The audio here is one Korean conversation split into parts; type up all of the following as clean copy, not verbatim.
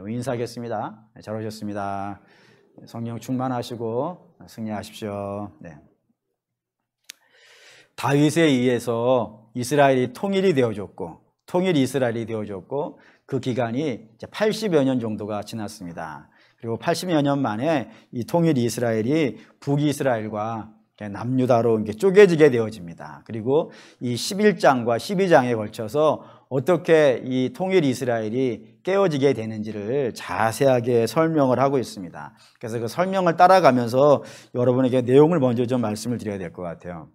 인사하겠습니다. 잘 오셨습니다. 성령 충만하시고 승리하십시오. 다윗에 의해서 이스라엘이 통일이 되어졌고, 통일 이스라엘이 되어졌고, 그 기간이 이제 80여 년 정도가 지났습니다. 그리고 80여 년 만에 이 통일 이스라엘이 북이스라엘과 남유다로 이렇게 쪼개지게 되어집니다. 그리고 이 11장과 12장에 걸쳐서 어떻게 이 통일 이스라엘이 깨어지게 되는지를 자세하게 설명을 하고 있습니다. 그래서 그 설명을 따라가면서 여러분에게 내용을 먼저 좀 말씀을 드려야 될 것 같아요.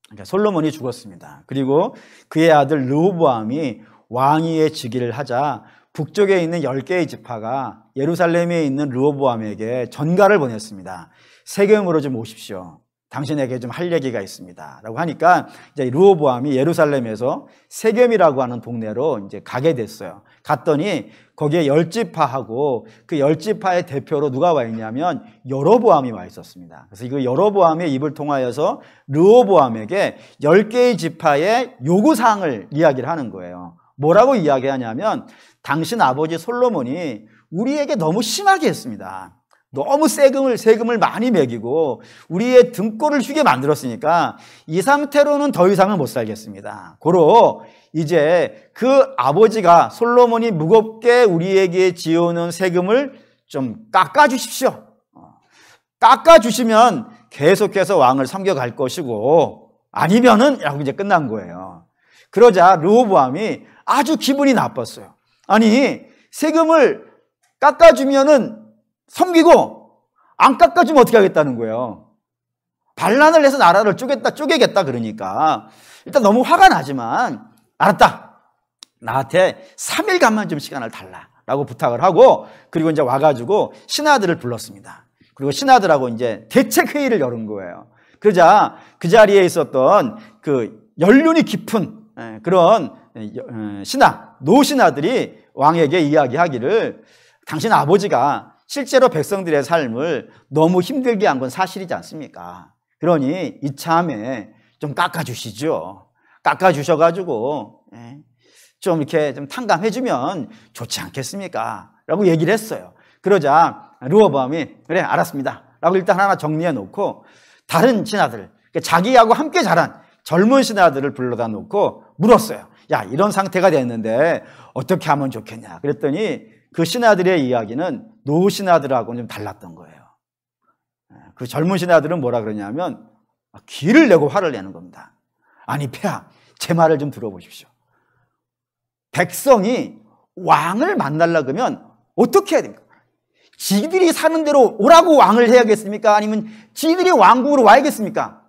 그러니까 솔로몬이 죽었습니다. 그리고 그의 아들 르호보암이 왕위에 즉위를 하자 북쪽에 있는 10개의 지파가 예루살렘에 있는 르호보암에게 전가를 보냈습니다. 세겜으로 좀 오십시오. 당신에게 좀 할 얘기가 있습니다. 라고 하니까 이제 르호보암이 예루살렘에서 세겜이라고 하는 동네로 이제 가게 됐어요. 갔더니 거기에 10지파하고 그 10지파의 대표로 누가 와 있냐면 여로보암이 와 있었습니다. 그래서 그 여로보암의 입을 통하여서 르호보암에게 10개의 지파의 요구사항을 이야기를 하는 거예요. 뭐라고 이야기하냐면 당신 아버지 솔로몬이 우리에게 너무 심하게 했습니다. 너무 세금을 많이 매기고 우리의 등골을 휘게 만들었으니까 이 상태로는 더 이상은 못 살겠습니다. 고로 이제 그 아버지가 솔로몬이 무겁게 우리에게 지어오는 세금을 좀 깎아주십시오. 깎아주시면 계속해서 왕을 섬겨갈 것이고 아니면은 라고 이제 끝난 거예요. 그러자 르호보암이 아주 기분이 나빴어요. 아니 세금을 깎아주면은 섬기고 안 깎아주면 어떻게 하겠다는 거예요. 반란을 해서 나라를 쪼개겠다 그러니까 일단 너무 화가 나지만 알았다. 나한테 3일간만 좀 시간을 달라라고 부탁을 하고 그리고 이제 와가지고 신하들을 불렀습니다. 그리고 신하들하고 이제 대책회의를 열은 거예요. 그러자 그 자리에 있었던 그 연륜이 깊은 그런 신하, 노신하들이 왕에게 이야기하기를 당신 아버지가 실제로 백성들의 삶을 너무 힘들게 한 건 사실이지 않습니까? 그러니 이참에 좀 깎아주시죠. 깎아주셔가지고 좀 이렇게 좀 탕감해주면 좋지 않겠습니까? 라고 얘기를 했어요. 그러자 르호보암이 그래 알았습니다 라고 일단 하나 정리해 놓고 다른 신하들, 자기하고 함께 자란 젊은 신하들을 불러다 놓고 물었어요. 야, 이런 상태가 됐는데 어떻게 하면 좋겠냐? 그랬더니 그 신하들의 이야기는 노 신하들하고는 좀 달랐던 거예요. 그 젊은 신하들은 뭐라 그러냐면 기를 내고 화를 내는 겁니다. 아니 폐하, 제 말을 좀 들어보십시오. 백성이 왕을 만나려고 하면 어떻게 해야 됩니까? 지들이 사는 대로 오라고 왕을 해야겠습니까? 아니면 지들이 왕궁으로 와야겠습니까?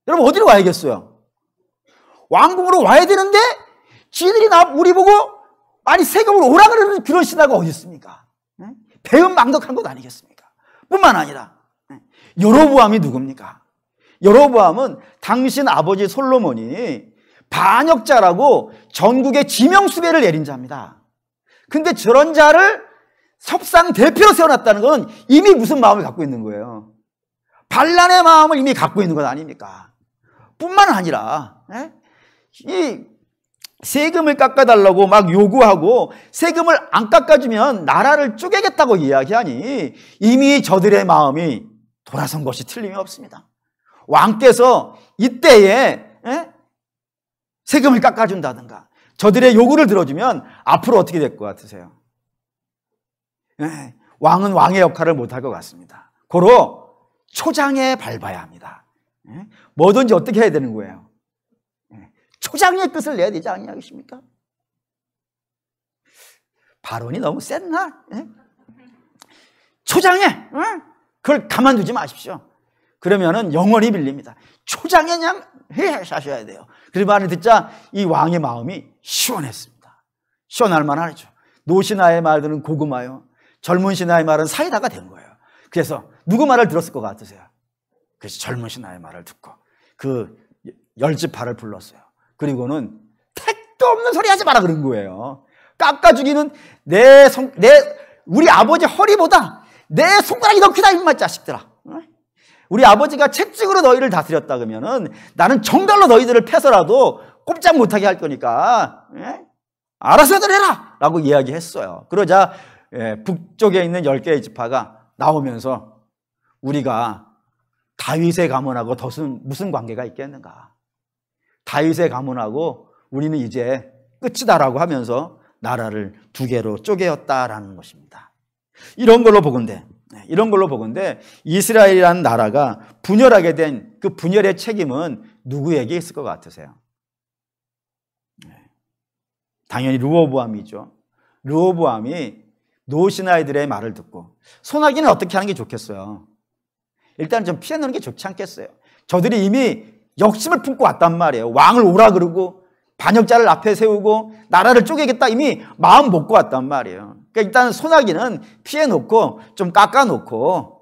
여러분 어디로 와야겠어요? 왕궁으로 와야 되는데 지들이 우리 보고 아니 세금으로 오라 그러는 그런 신하가 어디 있습니까? 배은망덕한 것 아니겠습니까? 뿐만 아니라 여로보암이 누굽니까? 여로보암은 당신 아버지 솔로몬이 반역자라고 전국에 지명수배를 내린 자입니다. 근데 저런 자를 섭상 대표로 세워놨다는 건 이미 무슨 마음을 갖고 있는 거예요? 반란의 마음을 이미 갖고 있는 것 아닙니까? 뿐만 아니라 이 세금을 깎아달라고 막 요구하고 세금을 안 깎아주면 나라를 쪼개겠다고 이야기하니 이미 저들의 마음이 돌아선 것이 틀림이 없습니다. 왕께서 이때에 세금을 깎아준다든가 저들의 요구를 들어주면 앞으로 어떻게 될 것 같으세요? 왕은 왕의 역할을 못할 것 같습니다. 고로 초장에 밟아야 합니다. 뭐든지 어떻게 해야 되는 거예요? 초장의 뜻을 내야 되지 않겠습니까? 발언이 너무 셌나? 초장에 그걸 가만두지 마십시오. 그러면은 영원히 밀립니다. 초장에 그냥 하셔야 돼요. 그 말을 듣자 이 왕의 마음이 시원했습니다. 시원할 만하죠. 노신하의 말들은 고구마요. 젊은 신하의 말은 사이다가 된 거예요. 그래서 누구 말을 들었을 것 같으세요? 그래서 젊은 신하의 말을 듣고 그 10지파를 불렀어요. 그리고는 택도 없는 소리 하지 마라 그런 거예요. 깎아주기는 우리 아버지 허리보다 내 손가락이 더 크다 임마 자식들아. 우리 아버지가 채찍으로 너희를 다스렸다 그러면은 나는 정갈로 너희들을 패서라도 꼼짝 못하게 할 거니까 알아서들 해라 라고 이야기했어요. 그러자 북쪽에 있는 10개의 지파가 나오면서 우리가 다윗의 가문하고 무슨 관계가 있겠는가? 다윗의 가문하고 우리는 이제 끝이다라고 하면서 나라를 2개로 쪼개었다라는 것입니다. 이런 걸로 보건대 이스라엘이라는 나라가 분열하게 된 그 분열의 책임은 누구에게 있을 것 같으세요? 당연히 르호보암이죠. 르호보암이 노시나이들의 말을 듣고, 소나기는 어떻게 하는 게 좋겠어요? 일단 좀 피해놓는 게 좋지 않겠어요? 저들이 이미 욕심을 품고 왔단 말이에요. 왕을 오라 그러고 반역자를 앞에 세우고 나라를 쪼개겠다 이미 마음 먹고 왔단 말이에요. 그러니까 일단 소나기는 피해놓고 좀 깎아놓고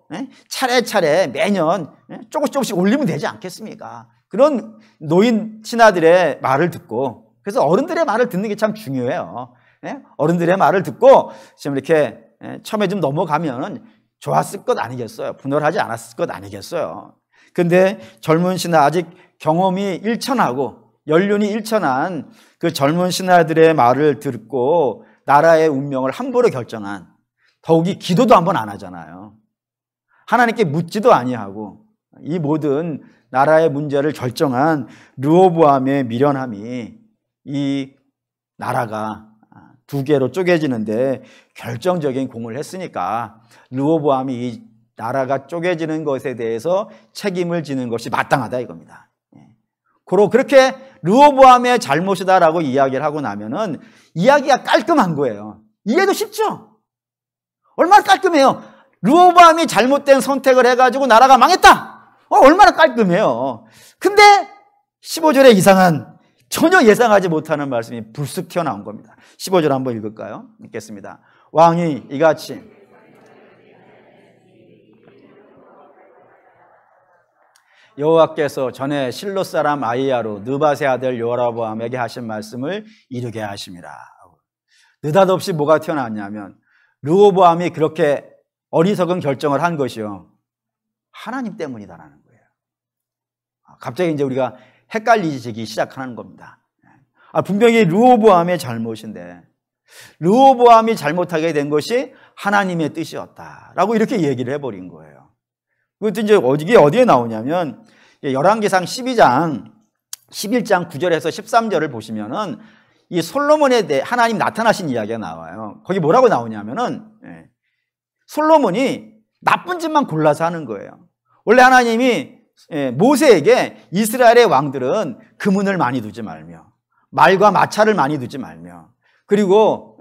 차례차례 매년 조금씩 올리면 되지 않겠습니까? 그런 노인 신하들의 말을 듣고, 그래서 어른들의 말을 듣는 게 참 중요해요. 어른들의 말을 듣고 지금 이렇게 처음에 좀 넘어가면 좋았을 것 아니겠어요? 분열하지 않았을 것 아니겠어요? 근데 젊은 신하, 아직 경험이 일천하고 연륜이 일천한 그 젊은 신하들의 말을 듣고 나라의 운명을 함부로 결정한, 더욱이 기도도 한번 안 하잖아요. 하나님께 묻지도 아니하고 이 모든 나라의 문제를 결정한 르호보암의 미련함이 이 나라가 2개로 쪼개지는데 결정적인 공을 했으니까 르호보암이 이 나라가 쪼개지는 것에 대해서 책임을 지는 것이 마땅하다 이겁니다. 그렇게 르호보암의 잘못이다라고 이야기를 하고 나면은 이야기가 깔끔한 거예요. 이해도 쉽죠? 얼마나 깔끔해요. 르호보암이 잘못된 선택을 해가지고 나라가 망했다. 얼마나 깔끔해요. 근데 15절에 이상한, 전혀 예상하지 못하는 말씀이 불쑥 튀어나온 겁니다. 15절 한번 읽을까요? 읽겠습니다. 왕이 이같이 여호와께서 전에 실로 사람 아히야로 느밧의 아들 여로보암에게 하신 말씀을 이루게 하심이라. 느닷없이 뭐가 튀어나왔냐면 르호보암이 그렇게 어리석은 결정을 한 것이요, 하나님 때문이다라는 거예요. 갑자기 이제 우리가 헷갈리기 시작하는 겁니다. 분명히 르호보암의 잘못인데 르호보암이 잘못하게 된 것이 하나님의 뜻이었다라고 이렇게 얘기를 해버린 거예요. 그것도 이제 이게 어디에 나오냐면 열왕기상 11장 9절에서 13절을 보시면은 이 솔로몬에 대해 하나님 나타나신 이야기가 나와요. 거기 뭐라고 나오냐면은 솔로몬이 나쁜 짓만 골라서 하는 거예요. 원래 하나님이 모세에게 이스라엘의 왕들은 금은을 많이 두지 말며 말과 마차를 많이 두지 말며 그리고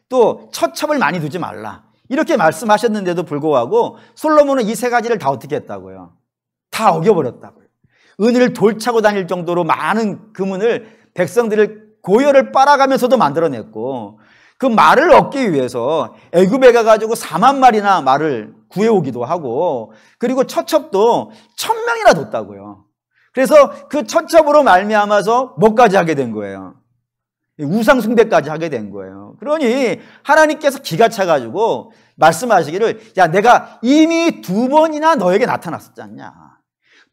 또 처첩을 많이 두지 말라 이렇게 말씀하셨는데도 불구하고 솔로몬은 이 3가지를 다 어떻게 했다고요? 다 어겨버렸다고요. 은을 돌차고 다닐 정도로 많은 금은을 백성들을 고열을 빨아가면서도 만들어냈고, 그 말을 얻기 위해서 애굽에 가가지고 4만 마리나 말을 구해오기도 하고, 그리고 처첩도 1000명이나 뒀다고요. 그래서 그 처첩으로 말미암아서 뭐까지 하게 된 거예요? 우상 숭배까지 하게 된 거예요. 그러니 하나님께서 기가 차가지고 말씀하시기를, 야, 내가 이미 2번이나 너에게 나타났었지 않냐.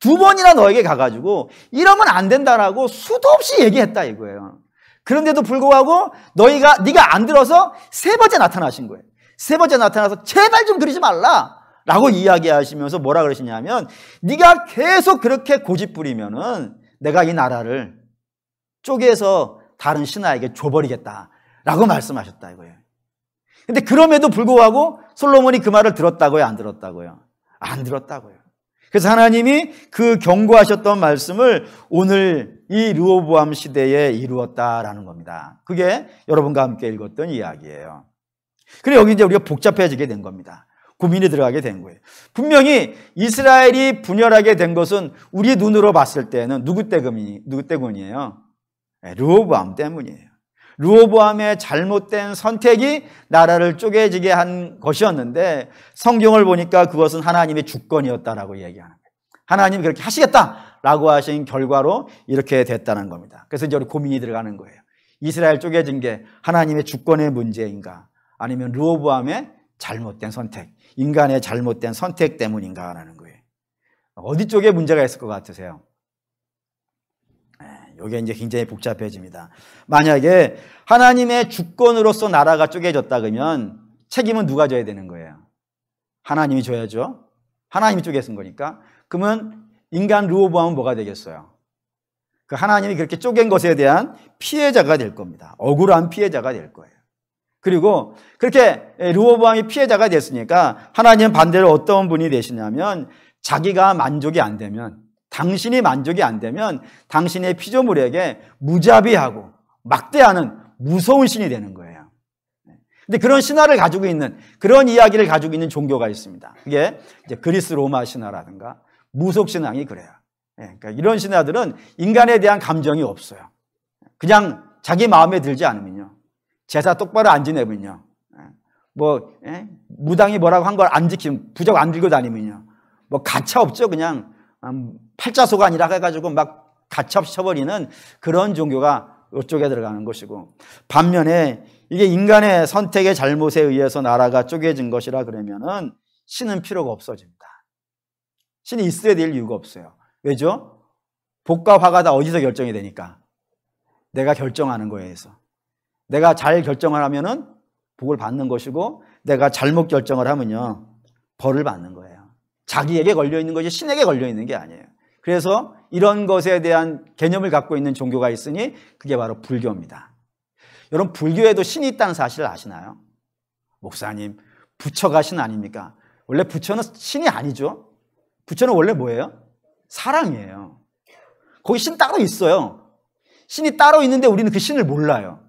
2번이나 너에게 가가지고 이러면 안 된다라고 수도 없이 얘기했다 이거예요. 그런데도 불구하고 네가 안 들어서 3번째 나타나신 거예요. 3번째 나타나서 제발 좀 그러지 말라 라고 이야기하시면서 뭐라 그러시냐면, 네가 계속 그렇게 고집 부리면은 내가 이 나라를 쪼개서 다른 신하에게 줘버리겠다라고 말씀하셨다 이거예요. 근데 그럼에도 불구하고 솔로몬이 그 말을 들었다고요? 안 들었다고요? 안 들었다고요. 그래서 하나님이 그 경고하셨던 말씀을 오늘 이 르호보암 시대에 이루었다라는 겁니다. 그게 여러분과 함께 읽었던 이야기예요. 그리고 여기 이제 우리가 복잡해지게 된 겁니다. 고민이 들어가게 된 거예요. 분명히 이스라엘이 분열하게 된 것은 우리 눈으로 봤을 때는 누구 때문이에요? 르호보암 때문이에요. 르호보암의 잘못된 선택이 나라를 쪼개지게 한 것이었는데, 성경을 보니까 그것은 하나님의 주권이었다라고 얘기하는 거예요. 하나님이 그렇게 하시겠다라고 하신 결과로 이렇게 됐다는 겁니다. 그래서 이제 우리 고민이 들어가는 거예요. 이스라엘 쪼개진 게 하나님의 주권의 문제인가, 아니면 르호보암의 잘못된 선택, 인간의 잘못된 선택 때문인가 하는 거예요. 어디 쪽에 문제가 있을 것 같으세요? 이게 이제 굉장히 복잡해집니다. 만약에 하나님의 주권으로서 나라가 쪼개졌다 그러면 책임은 누가 져야 되는 거예요? 하나님이 져야죠. 하나님이 쪼개 쓴 거니까. 그러면 인간 르호보암은 뭐가 되겠어요? 그 하나님이 그렇게 쪼갠 것에 대한 피해자가 될 겁니다. 억울한 피해자가 될 거예요. 그리고 그렇게 르호보암이 피해자가 됐으니까 하나님은 반대로 어떤 분이 되시냐면 자기가 만족이 안 되면, 당신이 만족이 안 되면 당신의 피조물에게 무자비하고 막대하는 무서운 신이 되는 거예요. 근데 그런 신화를 가지고 있는, 그런 이야기를 가지고 있는 종교가 있습니다. 그게 이제 그리스 로마 신화라든가 무속 신앙이 그래요. 그러니까 이런 신화들은 인간에 대한 감정이 없어요. 그냥 자기 마음에 들지 않으면요, 제사 똑바로 안 지내면요, 무당이 뭐라고 한 걸 안 지키면, 부적 안 들고 다니면요, 가차 없죠. 그냥 팔자소관이라 해가지고 막 가차 없이 쳐버리는 그런 종교가 이쪽에 들어가는 것이고, 반면에 이게 인간의 선택의 잘못에 의해서 나라가 쪼개진 것이라 그러면은 신은 필요가 없어집니다. 신이 있어야 될 이유가 없어요. 왜죠? 복과 화가 다 어디서 결정이 되니까? 내가 결정하는 거에 의해서. 내가 잘 결정을 하면은 복을 받는 것이고, 내가 잘못 결정을 하면요, 벌을 받는 거예요. 자기에게 걸려있는 것이 신에게 걸려있는 게 아니에요. 그래서 이런 것에 대한 개념을 갖고 있는 종교가 있으니 그게 바로 불교입니다. 여러분, 불교에도 신이 있다는 사실을 아시나요? 목사님, 부처가 신 아닙니까? 원래 부처는 신이 아니죠. 부처는 원래 뭐예요? 사랑이에요. 거기 신 따로 있어요. 신이 따로 있는데 우리는 그 신을 몰라요.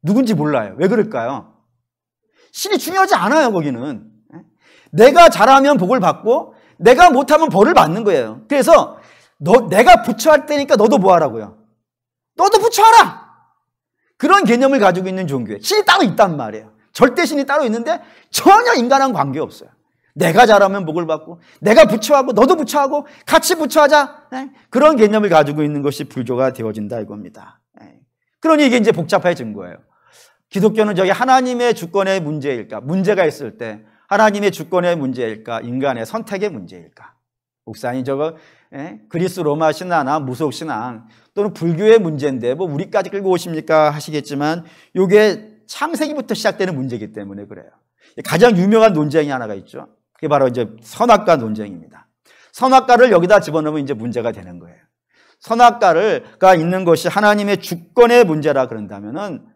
누군지 몰라요. 왜 그럴까요? 신이 중요하지 않아요. 거기는 내가 잘하면 복을 받고 내가 못하면 벌을 받는 거예요. 그래서 내가 부처할 때니까 너도 뭐 하라고요? 너도 부처하라! 그런 개념을 가지고 있는 종교에 신이 따로 있단 말이에요. 절대 신이 따로 있는데 전혀 인간하고 관계없어요. 내가 잘하면 복을 받고, 내가 부처하고 너도 부처하고 같이 부처하자, 그런 개념을 가지고 있는 것이 불교가 되어진다 이겁니다. 그러니 이게 이제 복잡해진 거예요. 기독교는 저기 하나님의 주권의 문제일까? 문제가 있을 때 하나님의 주권의 문제일까? 인간의 선택의 문제일까? 목사님, 저거 그리스 로마 신화나 무속 신앙 또는 불교의 문제인데 뭐 우리까지 끌고 오십니까 하시겠지만, 이게 창세기부터 시작되는 문제이기 때문에 그래요. 가장 유명한 논쟁이 하나가 있죠. 그게 바로 이제 선악과 논쟁입니다. 선악과를 여기다 집어넣으면 이제 문제가 되는 거예요. 선악과가 있는 것이 하나님의 주권의 문제라 그런다면은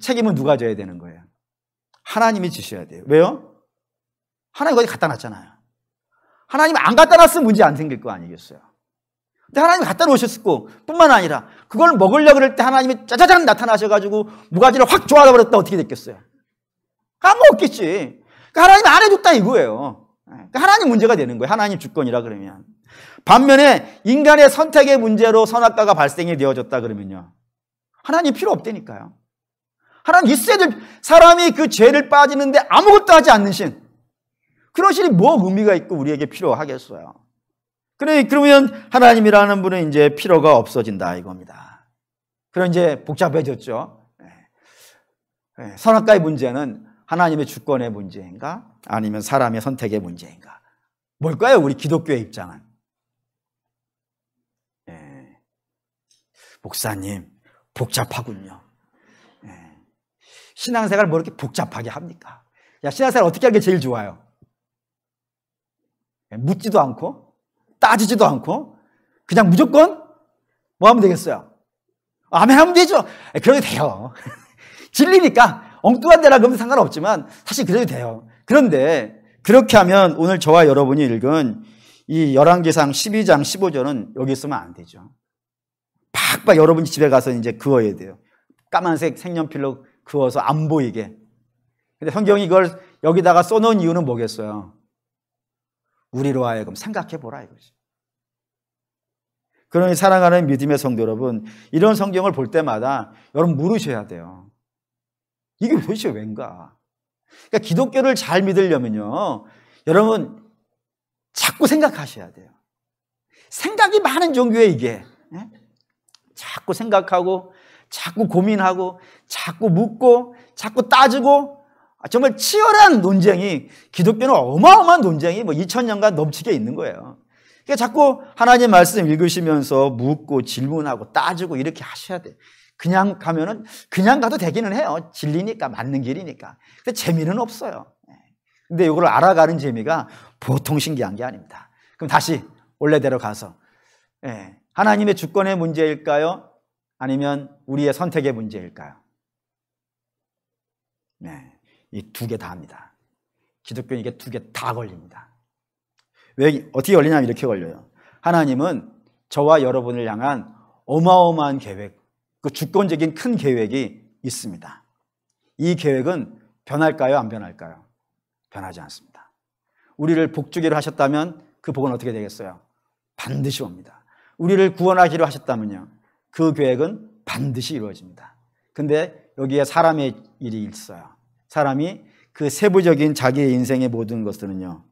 책임은 누가 져야 되는 거예요? 하나님이 지셔야 돼요. 왜요? 하나님 거기 갖다 놨잖아요. 하나님 안 갖다 놨으면 문제 안 생길 거 아니겠어요? 근데 하나님이 갖다 놓으셨을 뿐만 아니라 그걸 먹으려고 그럴 때 하나님이 짜자잔 나타나셔가지고 무가지를 확 조아려 버렸다. 어떻게 됐겠어요? 안 먹었겠지. 그러니까 하나님이 안 해줬다 이거예요. 그러니까 하나님 문제가 되는 거예요. 하나님 주권이라 그러면. 반면에 인간의 선택의 문제로 선악과가 발생이 되어졌다 그러면요, 하나님 필요 없다니까요. 하나님 있어야 될, 사람이 그 죄를 빠지는데 아무것도 하지 않는 신, 그런 신이 뭐 의미가 있고 우리에게 필요하겠어요. 그러면 하나님이라는 분은 이제 필요가 없어진다 이겁니다. 그럼 이제 복잡해졌죠. 선악과의 문제는 하나님의 주권의 문제인가? 아니면 사람의 선택의 문제인가? 뭘까요? 우리 기독교의 입장은. 목사님, 복잡하군요. 신앙생활 뭐 이렇게 복잡하게 합니까? 야, 신앙생활 어떻게 하는 게 제일 좋아요? 묻지도 않고 따지지도 않고 그냥 무조건 뭐 하면 되겠어요? 아멘 하면 되죠. 그래도 돼요. 진리니까 엉뚱한 데라 그러면 상관없지만 사실 그래도 돼요. 그런데 그렇게 하면 오늘 저와 여러분이 읽은 이 열왕기상 12장 15절은 여기 있으면 안 되죠. 팍팍 여러분 집에 가서 이제 그어야 돼요. 까만색 색연필로 그어서 안 보이게. 근데 성경이 이걸 여기다가 써놓은 이유는 뭐겠어요? 우리로 하여금 생각해보라 이거지. 그러니 사랑하는 믿음의 성도 여러분, 이런 성경을 볼 때마다 여러분 물으셔야 돼요. 이게 도대체 왠가? 그러니까 기독교를 잘 믿으려면요, 여러분 자꾸 생각하셔야 돼요. 생각이 많은 종교에 이게. 자꾸 생각하고 자꾸 고민하고 자꾸 묻고 자꾸 따지고, 정말 치열한 논쟁이, 기독교는 어마어마한 논쟁이 뭐 2000년간 넘치게 있는 거예요. 그러니까 자꾸 하나님 말씀 읽으시면서 묻고 질문하고 따지고 이렇게 하셔야 돼요. 그냥 가면은 그냥 가도 되기는 해요. 진리니까, 맞는 길이니까. 근데 재미는 없어요. 근데 이걸 알아가는 재미가 보통 신기한 게 아닙니다. 그럼 다시 원래대로 가서 하나님의 주권의 문제일까요? 아니면 우리의 선택의 문제일까요? 이 두 개 다 합니다. 기독교는 이게 두 개 다 걸립니다. 왜 어떻게 걸리냐면 이렇게 걸려요. 하나님은 저와 여러분을 향한 어마어마한 계획, 그 주권적인 큰 계획이 있습니다. 이 계획은 변할까요? 안 변할까요? 변하지 않습니다. 우리를 복주기로 하셨다면 그 복은 어떻게 되겠어요? 반드시 옵니다. 우리를 구원하기로 하셨다면요, 그 계획은 반드시 이루어집니다. 근데 여기에 사람의 일이 있어요. 사람이 그 세부적인 자기의 인생의 모든 것들은요,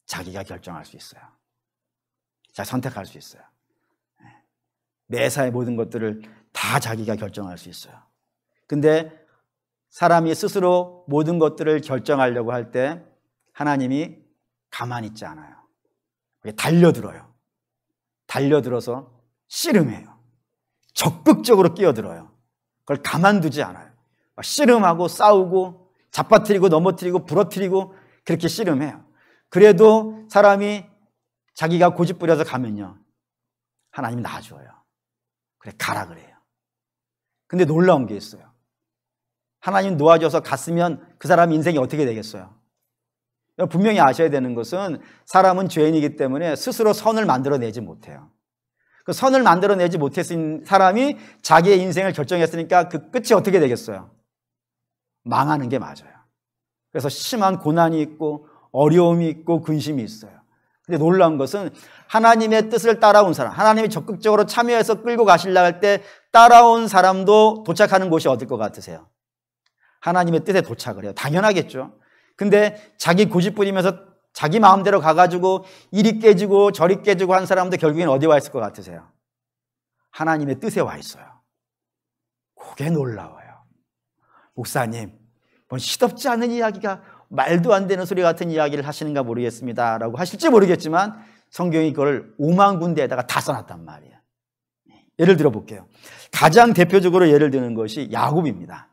자기가 결정할 수 있어요. 자, 선택할 수 있어요. 매사의 모든 것들을 다 자기가 결정할 수 있어요. 근데 사람이 스스로 모든 것들을 결정하려고 할 때 하나님이 가만히 있지 않아요. 달려들어요. 달려들어서 씨름해요. 적극적으로 끼어들어요. 그걸 가만두지 않아요. 씨름하고 싸우고 잡아뜨리고 넘어뜨리고 부러뜨리고 그렇게 씨름해요. 그래도 사람이 자기가 고집 부려서 가면요, 하나님이 놔줘요. 그래, 가라 그래요. 근데 놀라운 게 있어요. 하나님 놓아줘서 갔으면 그 사람 인생이 어떻게 되겠어요? 분명히 아셔야 되는 것은 사람은 죄인이기 때문에 스스로 선을 만들어내지 못해요. 그 선을 만들어내지 못했은 사람이 자기의 인생을 결정했으니까 그 끝이 어떻게 되겠어요? 망하는 게 맞아요. 그래서 심한 고난이 있고 어려움이 있고 근심이 있어요. 근데 놀라운 것은 하나님의 뜻을 따라온 사람, 하나님이 적극적으로 참여해서 끌고 가시려고 할 때 따라온 사람도 도착하는 곳이 어딜 것 같으세요? 하나님의 뜻에 도착을 해요. 당연하겠죠. 근데 자기 고집 부리면서 자기 마음대로 가가지고 이리 깨지고 저리 깨지고 한 사람도 결국엔 어디 와 있을 것 같으세요? 하나님의 뜻에 와 있어요. 그게 놀라워요. 목사님, 뭐 시덥지 않은 이야기가 말도 안 되는 소리 같은 이야기를 하시는가 모르겠습니다 라고 하실지 모르겠지만 성경이 그걸 5만 군데에다가 다 써놨단 말이에요. 예를 들어 볼게요. 가장 대표적으로 예를 드는 것이 야곱입니다.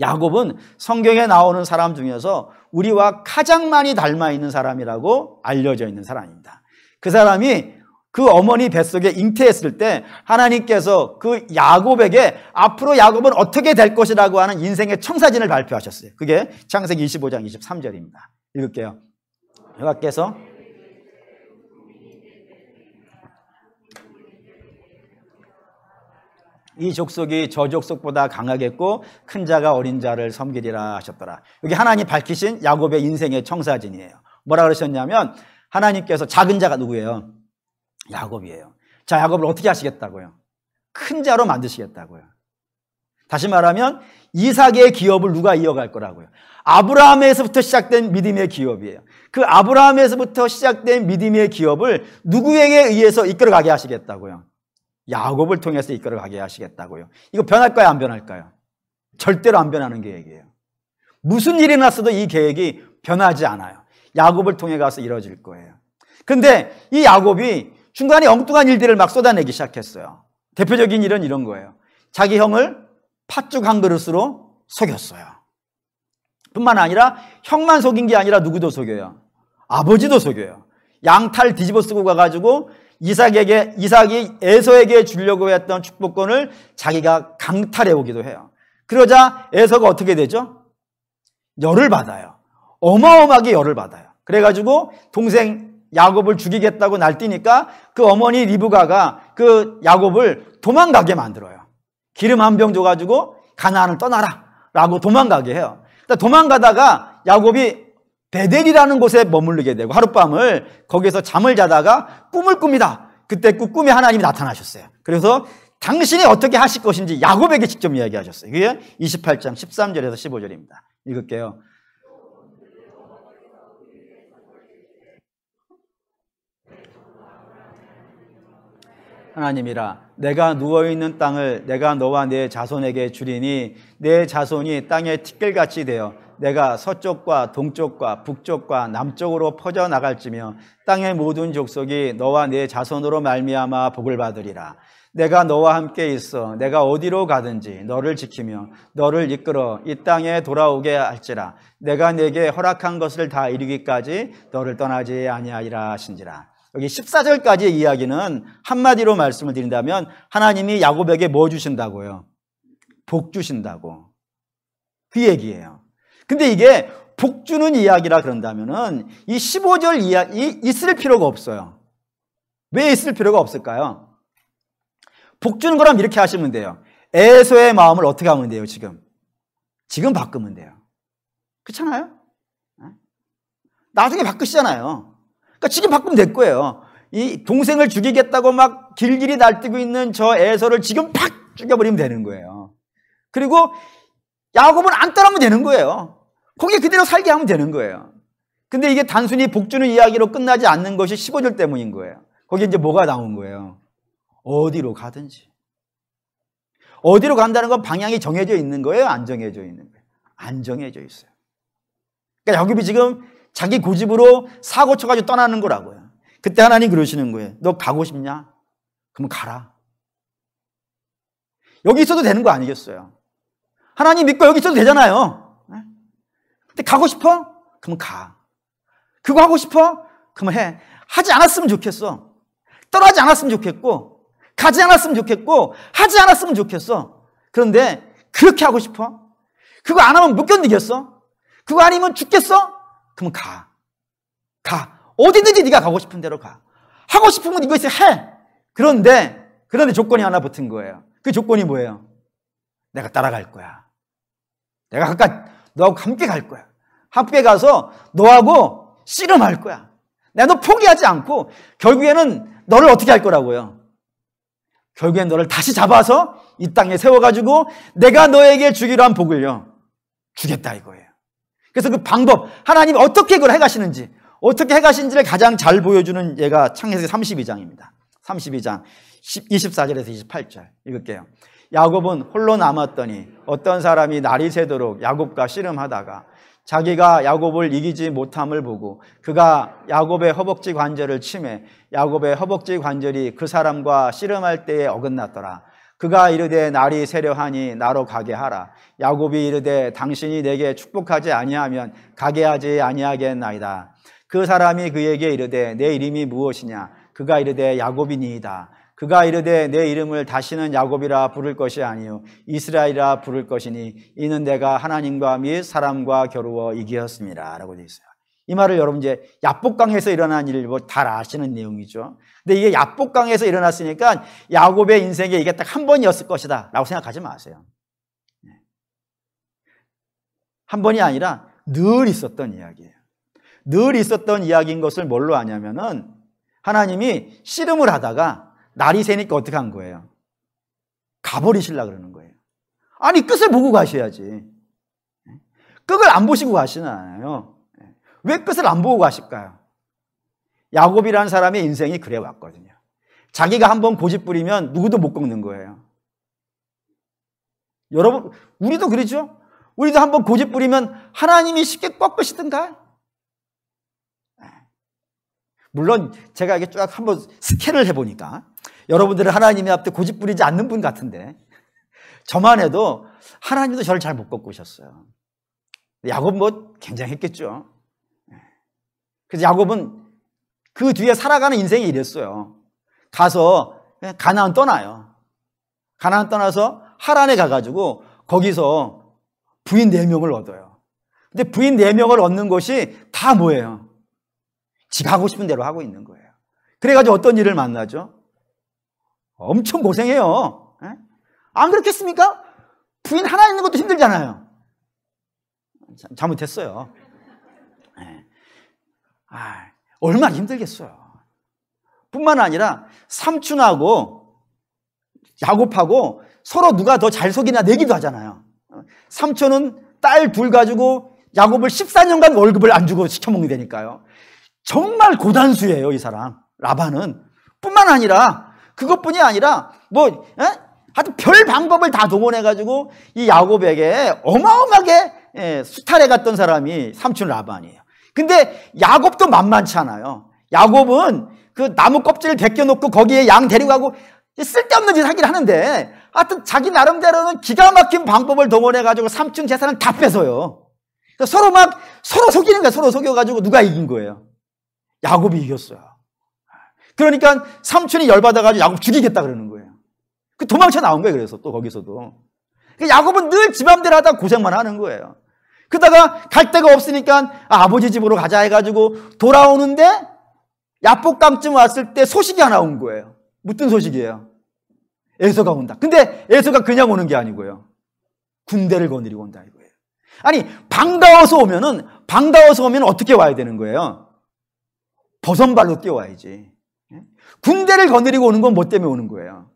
야곱은 성경에 나오는 사람 중에서 우리와 가장 많이 닮아 있는 사람이라고 알려져 있는 사람입니다. 그 사람이 그 어머니 뱃속에 잉태했을 때 하나님께서 그 야곱에게 앞으로 야곱은 어떻게 될 것이라고 하는 인생의 청사진을 발표하셨어요. 그게 창세기 25장 23절입니다. 읽을게요. 여호와께서 이 족속이 저 족속보다 강하겠고 큰 자가 어린 자를 섬기리라 하셨더라. 여기 하나님 밝히신 야곱의 인생의 청사진이에요. 뭐라 그러셨냐면 하나님께서 작은 자가 누구예요? 야곱이에요. 자, 야곱을 어떻게 하시겠다고요? 큰 자로 만드시겠다고요. 다시 말하면 이삭의 기업을 누가 이어갈 거라고요? 아브라함에서부터 시작된 믿음의 기업이에요. 그 아브라함에서부터 시작된 믿음의 기업을 누구에게 의해서 이끌어가게 하시겠다고요? 야곱을 통해서 이끌어가게 하시겠다고요. 이거 변할까요? 안 변할까요? 절대로 안 변하는 계획이에요. 무슨 일이 났어도 이 계획이 변하지 않아요. 야곱을 통해 가서 이루어질 거예요. 근데 이 야곱이 중간에 엉뚱한 일들을 막 쏟아내기 시작했어요. 대표적인 일은 이런 거예요. 자기 형을 팥죽 한 그릇으로 속였어요. 뿐만 아니라 형만 속인 게 아니라 누구도 속여요? 아버지도 속여요. 양탈 뒤집어 쓰고 가가지고 이삭이 에서에게 주려고 했던 축복권을 자기가 강탈해 오기도 해요. 그러자 에서가 어떻게 되죠? 열을 받아요. 어마어마하게 열을 받아요. 그래가지고 동생 야곱을 죽이겠다고 날뛰니까 그 어머니 리브가가 그 야곱을 도망가게 만들어요. 기름 한 병 줘가지고 가나안을 떠나라 라고 도망가게 해요. 도망가다가 야곱이 베델이라는 곳에 머무르게 되고 하룻밤을 거기서 잠을 자다가 꿈을 꿉니다. 그때 그 꿈에 하나님이 나타나셨어요. 그래서 당신이 어떻게 하실 것인지 야곱에게 직접 이야기하셨어요. 그게 28장 13절에서 15절입니다. 읽을게요. 하나님이라 내가 누워있는 땅을 내가 너와 내 자손에게 주리니 내 자손이 땅의 티끌같이 되어 내가 서쪽과 동쪽과 북쪽과 남쪽으로 퍼져나갈지며 땅의 모든 족속이 너와 네 자손으로 말미암아 복을 받으리라. 내가 너와 함께 있어 내가 어디로 가든지 너를 지키며 너를 이끌어 이 땅에 돌아오게 할지라. 내가 네게 허락한 것을 다 이루기까지 너를 떠나지 아니하리라 하신지라. 여기 14절까지의 이야기는 한마디로 말씀을 드린다면 하나님이 야곱에게 뭐 주신다고요? 복 주신다고. 그 얘기예요. 근데 이게 복 주는 이야기라 그런다면은 이 15절 이야기 있을 필요가 없어요. 왜 있을 필요가 없을까요? 복 주는 거라면 이렇게 하시면 돼요. 에서의 마음을 어떻게 하면 돼요, 지금? 지금 바꾸면 돼요. 그렇잖아요? 나중에 바꾸시잖아요. 그러니까 지금 바꾸면 될 거예요. 이 동생을 죽이겠다고 막 길길이 날뛰고 있는 저 에서를 지금 팍 죽여버리면 되는 거예요. 그리고 야곱은 안 떠나면 되는 거예요. 거기 그대로 살게 하면 되는 거예요. 근데 이게 단순히 복 주는 이야기로 끝나지 않는 것이 15절 때문인 거예요. 거기에 이제 뭐가 나온 거예요? 어디로 가든지. 어디로 간다는 건 방향이 정해져 있는 거예요? 안 정해져 있는 거예요? 안 정해져 있어요. 그러니까 야곱이 지금 자기 고집으로 사고 쳐가지고 떠나는 거라고요. 그때 하나님 그러시는 거예요. 너 가고 싶냐? 그럼 가라. 여기 있어도 되는 거 아니겠어요? 하나님 믿고 여기 있어도 되잖아요. 근데 가고 싶어? 그럼 가. 그거 하고 싶어? 그럼 해. 하지 않았으면 좋겠어. 떠나지 않았으면 좋겠고 가지 않았으면 좋겠고 하지 않았으면 좋겠어. 그런데 그렇게 하고 싶어? 그거 안 하면 못 견디겠어? 그거 아니면 죽겠어? 그럼 가. 어디든지 네가 가고 싶은 대로 가. 하고 싶으면 이거 있어 해. 그런데 조건이 하나 붙은 거예요. 그 조건이 뭐예요? 내가 따라갈 거야. 내가 가까이 너하고 함께 갈 거야. 함께 가서 너하고 씨름할 거야. 내가 너 포기하지 않고 결국에는 너를 어떻게 할 거라고요? 결국엔 너를 다시 잡아서 이 땅에 세워가지고 내가 너에게 주기로 한 복을요 주겠다 이거예요. 그래서 그 방법 하나님이 어떻게 그걸 해가시는지 어떻게 해가시는지를 가장 잘 보여주는 예가 창세기 32장입니다 32장 24절에서 28절 읽을게요. 야곱은 홀로 남았더니 어떤 사람이 날이 새도록 야곱과 씨름하다가 자기가 야곱을 이기지 못함을 보고 그가 야곱의 허벅지 관절을 치매 야곱의 허벅지 관절이 그 사람과 씨름할 때에 어긋났더라. 그가 이르되 날이 새려하니 나로 가게 하라. 야곱이 이르되 당신이 내게 축복하지 아니하면 가게 하지 아니하겠나이다. 그 사람이 그에게 이르되 내 이름이 무엇이냐? 그가 이르되 야곱이니이다. 그가 이르되 내 이름을 다시는 야곱이라 부를 것이 아니요 이스라엘이라 부를 것이니 이는 내가 하나님과 및 사람과 겨루어 이기었습니다 라고 되어 있어요. 이 말을 여러분 이제 야복강에서 일어난 일을 잘 아시는 내용이죠. 근데 이게 야복강에서 일어났으니까 야곱의 인생에 이게 딱 한 번이었을 것이다 라고 생각하지 마세요. 한 번이 아니라 늘 있었던 이야기예요. 늘 있었던 이야기인 것을 뭘로 아냐면은 하나님이 씨름을 하다가 날이 새니까 어떻게 한 거예요? 가버리시려고 그러는 거예요. 아니 끝을 보고 가셔야지. 끝을 안 보시고 가시나요? 왜 끝을 안 보고 가실까요? 야곱이라는 사람의 인생이 그래 왔거든요. 자기가 한번 고집 부리면 누구도 못 꺾는 거예요. 여러분 우리도 그러죠? 우리도 한번 고집 부리면 하나님이 쉽게 꺾으시던가? 물론 제가 이게 쫙 한번 스캔을 해보니까 여러분들은 하나님의 앞에 고집 부리지 않는 분 같은데 저만 해도 하나님도 저를 잘 못 꺾으셨어요. 야곱 뭐 굉장했겠죠. 그래서 야곱은 그 뒤에 살아가는 인생이 이랬어요. 가서 가나안 떠나요. 가나안 떠나서 하란에 가가지고 거기서 부인 4명을 얻어요. 근데 부인 4명을 얻는 것이 다 뭐예요? 지가 하고 싶은 대로 하고 있는 거예요. 그래가지고 어떤 일을 만나죠? 엄청 고생해요. 안 그렇겠습니까? 부인 하나 있는 것도 힘들잖아요. 잘못했어요. 얼마나 힘들겠어요. 뿐만 아니라 삼촌하고 야곱하고 서로 누가 더 잘 속이나 내기도 하잖아요. 삼촌은 딸 둘 가지고 야곱을 14년간 월급을 안 주고 시켜먹게 되니까요. 정말 고단수예요, 이 사람. 라반은. 뿐만 아니라 그것뿐이 아니라 하여튼 별 방법을 다 동원해가지고 이 야곱에게 어마어마하게 수탈에 갔던 사람이 삼촌 라반이에요. 근데 야곱도 만만치 않아요. 야곱은 그 나무 껍질을 벗겨놓고 거기에 양 데리고 가고 쓸데없는 짓 하긴 하는데 하여튼 자기 나름대로는 기가 막힌 방법을 동원해가지고 삼촌 재산을 다 뺏어요. 그러니까 서로 속이는 거야. 서로 속여가지고 누가 이긴 거예요? 야곱이 이겼어요. 그러니까 삼촌이 열받아가지고 야곱 죽이겠다 그러는 거예요. 그 도망쳐 나온 거예요. 그래서 또 거기서도. 야곱은 늘 지 맘대로 하다가 고생만 하는 거예요. 그러다가 갈 데가 없으니까 아버지 집으로 가자 해가지고 돌아오는데 야복강쯤 왔을 때 소식이 하나 온 거예요. 무슨 소식이에요? 에서가 온다. 근데 에서가 그냥 오는 게 아니고요. 군대를 거느리고 온다 이거예요. 아니 반가워서 오면 어떻게 와야 되는 거예요? 버선발로 뛰어와야지. 군대를 거느리고 오는 건 뭐 때문에 오는 거예요?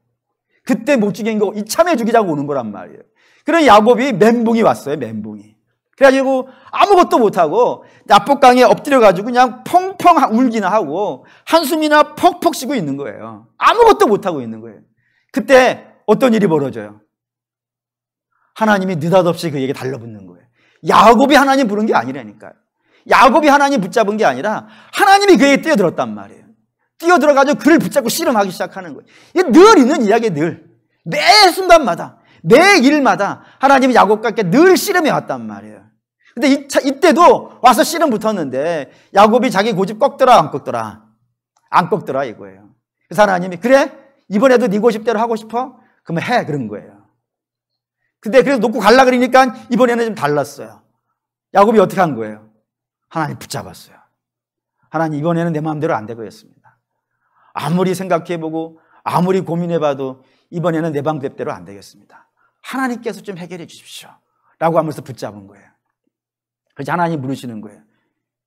그때 못 죽인 거 이참에 죽이자고 오는 거란 말이에요. 그런 야곱이 멘붕이 왔어요. 멘붕이. 그래가지고 아무것도 못하고 야복강에 엎드려가지고 그냥 펑펑 울기나 하고 한숨이나 퍽퍽 쉬고 있는 거예요. 아무것도 못하고 있는 거예요. 그때 어떤 일이 벌어져요? 하나님이 느닷없이 그에게 달라붙는 거예요. 야곱이 하나님 부른 게 아니라니까요. 야곱이 하나님 붙잡은 게 아니라 하나님이 그에게 뛰어들었단 말이에요. 뛰어들어가지고 그를 붙잡고 씨름하기 시작하는 거예요. 이게 늘 있는 이야기예요. 늘. 매 순간마다 매 일마다 하나님이 야곱과 늘 씨름해 왔단 말이에요. 근데 이때도 와서 씨름 붙었는데 야곱이 자기 고집 꺾더라 안 꺾더라? 안 꺾더라 이거예요. 그래서 하나님이 그래? 이번에도 네 고집대로 하고 싶어? 그러면 해 그런 거예요. 근데 그래서 놓고 갈라 그러니까 이번에는 좀 달랐어요. 야곱이 어떻게 한 거예요? 하나님 붙잡았어요. 하나님 이번에는 내 마음대로 안 되겠습니다. 아무리 생각해보고 아무리 고민해봐도 이번에는 내 방법대로 안 되겠습니다. 하나님께서 좀 해결해 주십시오 라고 하면서 붙잡은 거예요. 그래서 하나님 물으시는 거예요.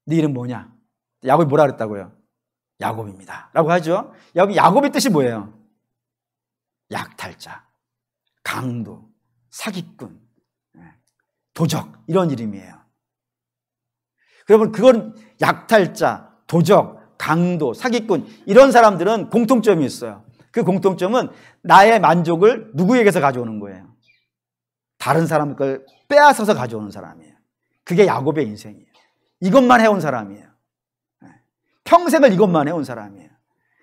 네 이름 뭐냐? 야곱이 뭐라 그랬다고요? 야곱입니다 라고 하죠. 야곱의 뜻이 뭐예요? 약탈자, 강도, 사기꾼, 도적 이런 이름이에요. 여러분 그건 약탈자, 도적, 강도, 사기꾼 이런 사람들은 공통점이 있어요. 그 공통점은 나의 만족을 누구에게서 가져오는 거예요? 다른 사람 걸 빼앗아서 가져오는 사람이에요. 그게 야곱의 인생이에요. 이것만 해온 사람이에요. 평생을 이것만 해온 사람이에요.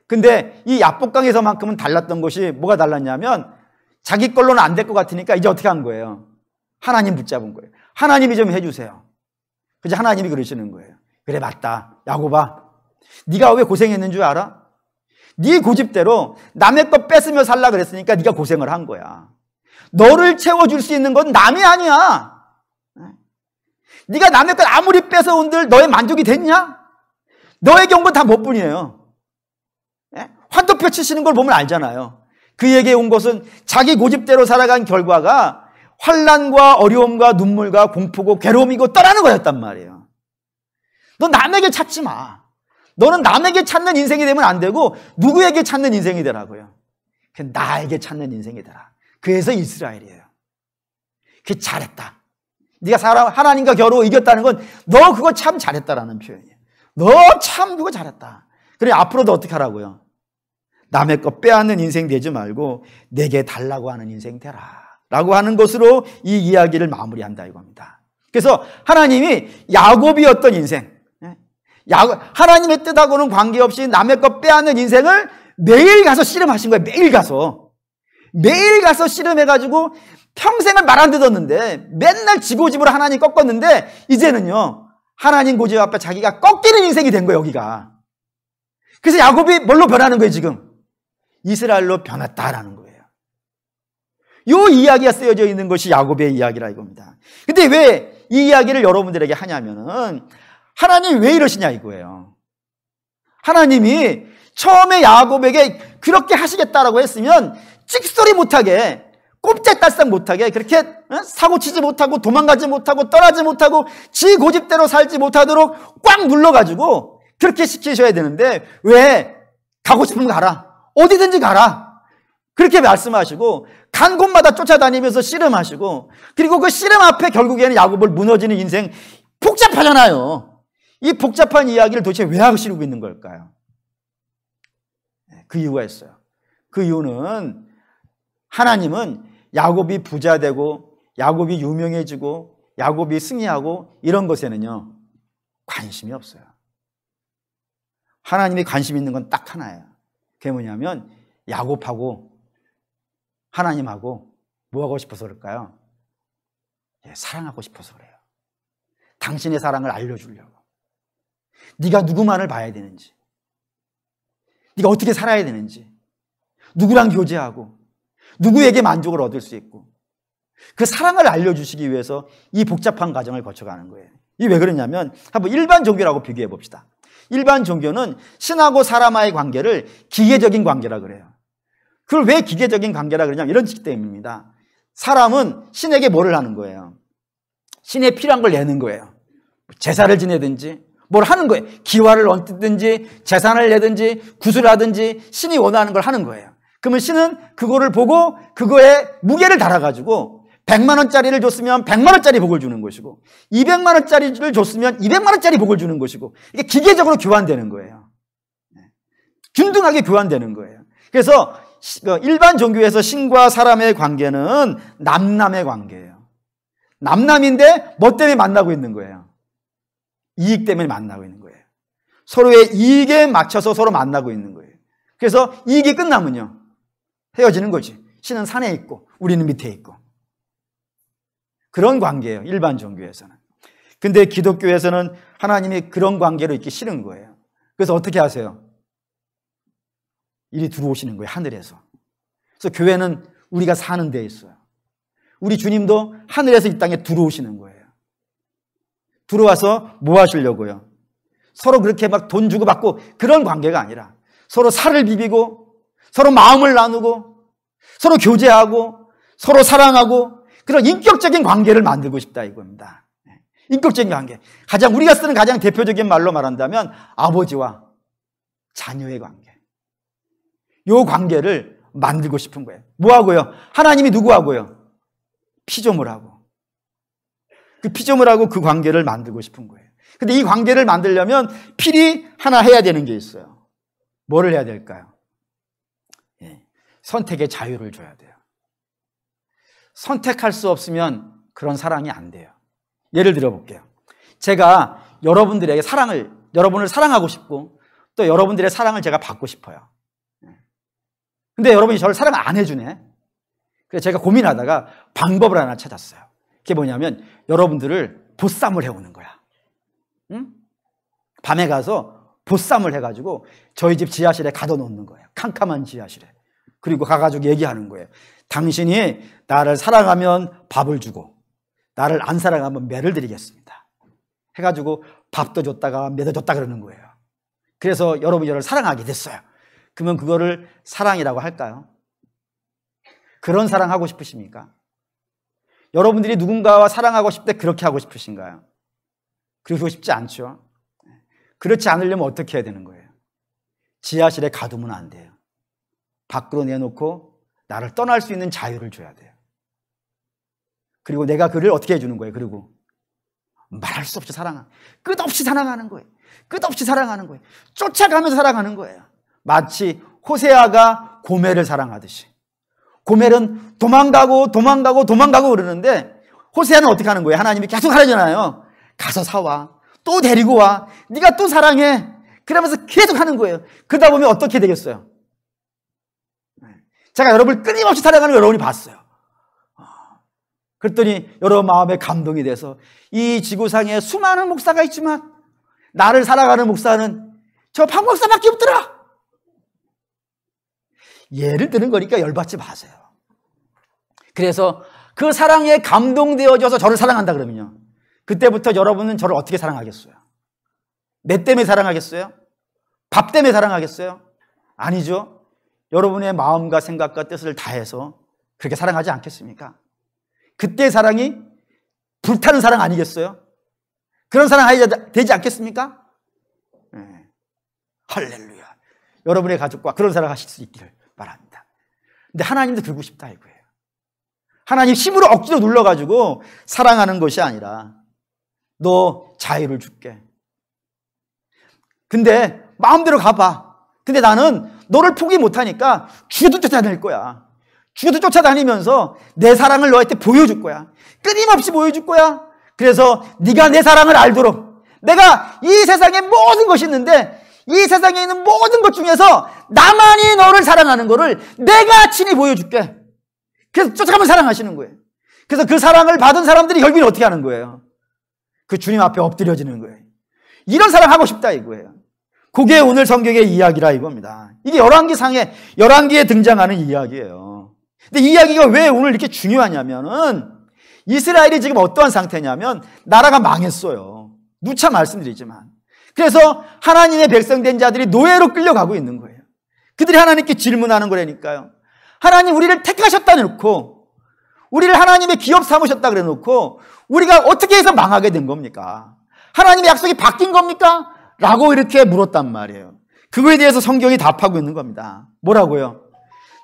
근데 이 야복강에서만큼은 달랐던 것이 뭐가 달랐냐면 자기 걸로는 안 될 것 같으니까 이제 어떻게 한 거예요? 하나님 붙잡은 거예요. 하나님이 좀 해주세요. 그래서 하나님이 그러시는 거예요. 그래 맞다. 야곱아 네가 왜 고생했는 줄 알아? 네 고집대로 남의 것 뺏으며 살라 그랬으니까 네가 고생을 한 거야. 너를 채워줄 수 있는 건 남이 아니야. 네가 남의 것 아무리 뺏어온들 너의 만족이 됐냐? 너의 경우는 다 뭐뿐이에요. 환도표 치시는 걸 보면 알잖아요. 그에게 온 것은 자기 고집대로 살아간 결과가 환난과 어려움과 눈물과 공포고 괴로움이고 떠나는 거였단 말이에요. 너 남에게 찾지 마. 너는 남에게 찾는 인생이 되면 안 되고 누구에게 찾는 인생이 되라고요? 나에게 찾는 인생이 되라. 그래서 이스라엘이에요. 그게 잘했다. 네가 하나님과 겨루 이겼다는 건 너 그거 참 잘했다라는 표현이에요. 너 참 그거 잘했다. 그래 앞으로도 어떻게 하라고요? 남의 것 빼앗는 인생 되지 말고 내게 달라고 하는 인생 되라 라고 하는 것으로 이 이야기를 마무리한다 이겁니다. 그래서 하나님이 야곱이었던 인생, 하나님의 뜻하고는 관계없이 남의 것 빼앗는 인생을 매일 가서 씨름하신 거예요. 매일 가서 씨름해가지고 평생을 말 안 듣었는데 맨날 지 고집으로 하나님 꺾었는데 이제는요 하나님 고집 앞에 자기가 꺾이는 인생이 된 거예요. 여기가. 그래서 야곱이 뭘로 변하는 거예요? 지금 이스라엘로 변했다라는 거예요. 이 이야기가 쓰여져 있는 것이 야곱의 이야기라 이겁니다. 근데 왜 이 이야기를 여러분들에게 하냐면은 하나님이 왜 이러시냐 이거예요. 하나님이 처음에 야곱에게 그렇게 하시겠다라고 했으면 찍소리 못하게 꼼짝달싹 못하게 그렇게 사고치지 못하고 도망가지 못하고 떠나지 못하고 지 고집대로 살지 못하도록 꽉 눌러가지고 그렇게 시키셔야 되는데 왜 가고 싶으면 가라. 어디든지 가라. 그렇게 말씀하시고 간 곳마다 쫓아다니면서 씨름하시고 그리고 그 씨름 앞에 결국에는 야곱을 무너지는 인생 복잡하잖아요. 이 복잡한 이야기를 도대체 왜 하시고 있는 걸까요? 그 이유가 있어요. 그 이유는 하나님은 야곱이 부자 되고 야곱이 유명해지고 야곱이 승리하고 이런 것에는요, 관심이 없어요. 하나님이 관심 있는 건 딱 하나예요. 그게 뭐냐면 야곱하고 하나님하고 뭐 하고 싶어서 그럴까요? 사랑하고 싶어서 그래요. 당신의 사랑을 알려주려고. 네가 누구만을 봐야 되는지, 네가 어떻게 살아야 되는지, 누구랑 교제하고 누구에게 만족을 얻을 수 있고, 그 사랑을 알려주시기 위해서 이 복잡한 과정을 거쳐가는 거예요. 이게 왜 그러냐면 한번 일반 종교라고 비교해 봅시다. 일반 종교는 신하고 사람과의 관계를 기계적인 관계라 그래요. 그걸 왜 기계적인 관계라 그러냐면 이런 식 때문입니다. 사람은 신에게 뭐를 하는 거예요? 신에 필요한 걸 내는 거예요. 제사를 지내든지 뭘 하는 거예요. 기와를 얹든지 재산을 내든지 구슬을 하든지 신이 원하는 걸 하는 거예요. 그러면 신은 그거를 보고 그거에 무게를 달아가지고 100만 원짜리를 줬으면 100만 원짜리 복을 주는 것이고 200만 원짜리를 줬으면 200만 원짜리 복을 주는 것이고, 이게 기계적으로 교환되는 거예요. 균등하게 교환되는 거예요. 그래서 일반 종교에서 신과 사람의 관계는 남남의 관계예요. 남남인데 뭐 때문에 만나고 있는 거예요? 이익 때문에 만나고 있는 거예요. 서로의 이익에 맞춰서 서로 만나고 있는 거예요. 그래서 이익이 끝나면요, 헤어지는 거지. 신은 산에 있고 우리는 밑에 있고. 그런 관계예요, 일반 종교에서는. 근데 기독교에서는 하나님이 그런 관계로 있기 싫은 거예요. 그래서 어떻게 하세요? 이리 들어오시는 거예요, 하늘에서. 그래서 교회는 우리가 사는 데 있어요. 우리 주님도 하늘에서 이 땅에 들어오시는 거예요. 들어와서 뭐 하시려고요? 서로 그렇게 막 돈 주고 받고 그런 관계가 아니라 서로 살을 비비고 서로 마음을 나누고 서로 교제하고 서로 사랑하고 그런 인격적인 관계를 만들고 싶다 이겁니다. 인격적인 관계. 우리가 쓰는 가장 대표적인 말로 말한다면 아버지와 자녀의 관계. 이 관계를 만들고 싶은 거예요. 뭐하고요? 하나님이 누구하고요? 피조물하고. 그 피조물하고 그 관계를 만들고 싶은 거예요. 근데 이 관계를 만들려면 필히 하나 해야 되는 게 있어요. 뭐를 해야 될까요? 선택의 자유를 줘야 돼요. 선택할 수 없으면 그런 사랑이 안 돼요. 예를 들어 볼게요. 제가 여러분들에게 여러분을 사랑하고 싶고 또 여러분들의 사랑을 제가 받고 싶어요. 근데 여러분이 저를 사랑 안 해주네. 그래서 제가 고민하다가 방법을 하나 찾았어요. 그게 뭐냐면 여러분들을 보쌈을 해오는 거야. 응? 밤에 가서 보쌈을 해가지고 저희 집 지하실에 가둬놓는 거예요. 캄캄한 지하실에. 그리고 가가지고 얘기하는 거예요. 당신이 나를 사랑하면 밥을 주고 나를 안 사랑하면 매를 드리겠습니다. 해가지고 밥도 줬다가 매도 줬다 그러는 거예요. 그래서 여러분이 저를 사랑하게 됐어요. 그러면 그거를 사랑이라고 할까요? 그런 사랑하고 싶으십니까? 여러분들이 누군가와 사랑하고 싶을 때 그렇게 하고 싶으신가요? 그러고 싶지 않죠. 그렇지 않으려면 어떻게 해야 되는 거예요? 지하실에 가두면 안 돼요. 밖으로 내놓고 나를 떠날 수 있는 자유를 줘야 돼요. 그리고 내가 그를 어떻게 해주는 거예요? 그리고 말할 수 없이 끝없이 사랑하는 거예요. 끝없이 사랑하는 거예요. 쫓아가면서 사랑하는 거예요. 마치 호세아가 고멜을 사랑하듯이. 고멜은 도망가고 그러는데 호세아는 어떻게 하는 거예요? 하나님이 계속 하라잖아요. 가서 사와. 또 데리고 와. 네가 또 사랑해. 그러면서 계속 하는 거예요. 그러다 보면 어떻게 되겠어요? 제가 여러분을 끊임없이 사랑하는 걸 여러분이 봤어요. 그랬더니 여러분 마음에 감동이 돼서 이 지구상에 수많은 목사가 있지만 나를 사랑하는 목사는 저 박 목사밖에 없더라. 예를 드는 거니까 열받지 마세요. 그래서 그 사랑에 감동되어져서 저를 사랑한다 그러면요, 그때부터 여러분은 저를 어떻게 사랑하겠어요? 내 때문에 사랑하겠어요? 밥 때문에 사랑하겠어요? 아니죠. 여러분의 마음과 생각과 뜻을 다해서 그렇게 사랑하지 않겠습니까? 그때 사랑이 불타는 사랑 아니겠어요? 그런 사랑 되지 않겠습니까? 네. 할렐루야. 여러분의 가족과 그런 사랑 하실 수 있기를 바랍니다. 근데 하나님도 그러고 싶다 이거예요. 하나님 힘으로 억지로 눌러가지고 사랑하는 것이 아니라 너 자유를 줄게. 근데 마음대로 가봐. 근데 나는 너를 포기 못하니까 죽어도 쫓아다닐 거야. 죽어도 쫓아다니면서 내 사랑을 너한테 보여줄 거야. 끊임없이 보여줄 거야. 그래서 네가 내 사랑을 알도록 내가 이 세상에 모든 것이 있는데 이 세상에 있는 모든 것 중에서 나만이 너를 사랑하는 거를 내가 친히 보여줄게. 그래서 쫓아가면 사랑하시는 거예요. 그래서 그 사랑을 받은 사람들이 결국엔 어떻게 하는 거예요? 그 주님 앞에 엎드려지는 거예요. 이런 사랑하고 싶다 이거예요. 그게 오늘 성경의 이야기라 이겁니다. 이게 열왕기에 등장하는 이야기예요. 근데 이 이야기가 왜 오늘 이렇게 중요하냐면은 이스라엘이 지금 어떠한 상태냐면 나라가 망했어요. 누차 말씀드리지만. 그래서 하나님의 백성된 자들이 노예로 끌려가고 있는 거예요. 그들이 하나님께 질문하는 거라니까요. 하나님 우리를 택하셨다 놓고 우리를 하나님의 기업 삼으셨다 그래 놓고 우리가 어떻게 해서 망하게 된 겁니까? 하나님의 약속이 바뀐 겁니까? 라고 이렇게 물었단 말이에요. 그거에 대해서 성경이 답하고 있는 겁니다. 뭐라고요?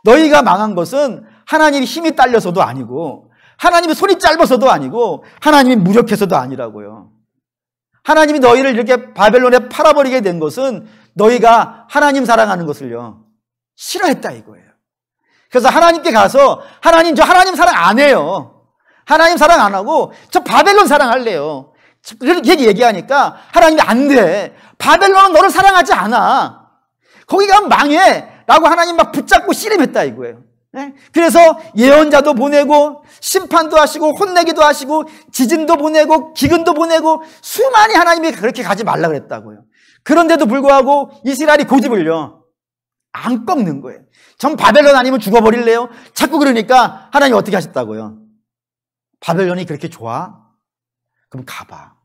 너희가 망한 것은 하나님의 힘이 딸려서도 아니고 하나님의 손이 짧아서도 아니고 하나님이 무력해서도 아니라고요. 하나님이 너희를 이렇게 바벨론에 팔아버리게 된 것은 너희가 하나님 사랑하는 것을요 싫어했다 이거예요. 그래서 하나님께 가서 하나님 저 하나님 사랑 안 해요. 하나님 사랑 안 하고 저 바벨론 사랑할래요. 그렇게 얘기하니까 하나님이 안 돼. 바벨론은 너를 사랑하지 않아. 거기 가면 망해. 라고 하나님 막 붙잡고 씨름했다 이거예요. 그래서 예언자도 보내고 심판도 하시고 혼내기도 하시고 지진도 보내고 기근도 보내고 수많이 하나님이 그렇게 가지 말라 그랬다고요. 그런데도 불구하고 이스라엘이 고집을요 안 꺾는 거예요. 전 바벨론 아니면 죽어버릴래요? 자꾸 그러니까 하나님 어떻게 하셨다고요? 바벨론이 그렇게 좋아? 그럼 가봐.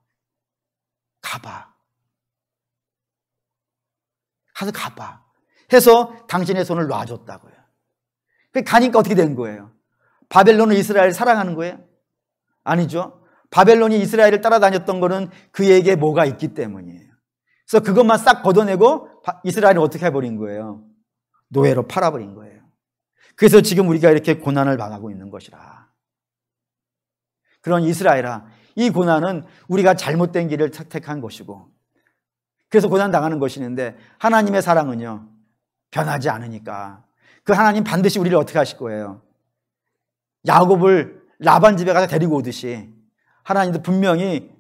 가서 가봐. 해서 당신의 손을 놔줬다고요. 가니까 어떻게 된 거예요? 바벨론은 이스라엘을 사랑하는 거예요? 아니죠. 바벨론이 이스라엘을 따라다녔던 거는 그에게 뭐가 있기 때문이에요. 그래서 그것만 싹 걷어내고 이스라엘을 어떻게 해버린 거예요? 노예로 팔아버린 거예요. 그래서 지금 우리가 이렇게 고난을 당하고 있는 것이라. 그런 이스라엘아, 이 고난은 우리가 잘못된 길을 택한 것이고 그래서 고난 당하는 것이는데 하나님의 사랑은요 변하지 않으니까 그 하나님 반드시 우리를 어떻게 하실 거예요? 야곱을 라반 집에 가서 데리고 오듯이 하나님도 분명히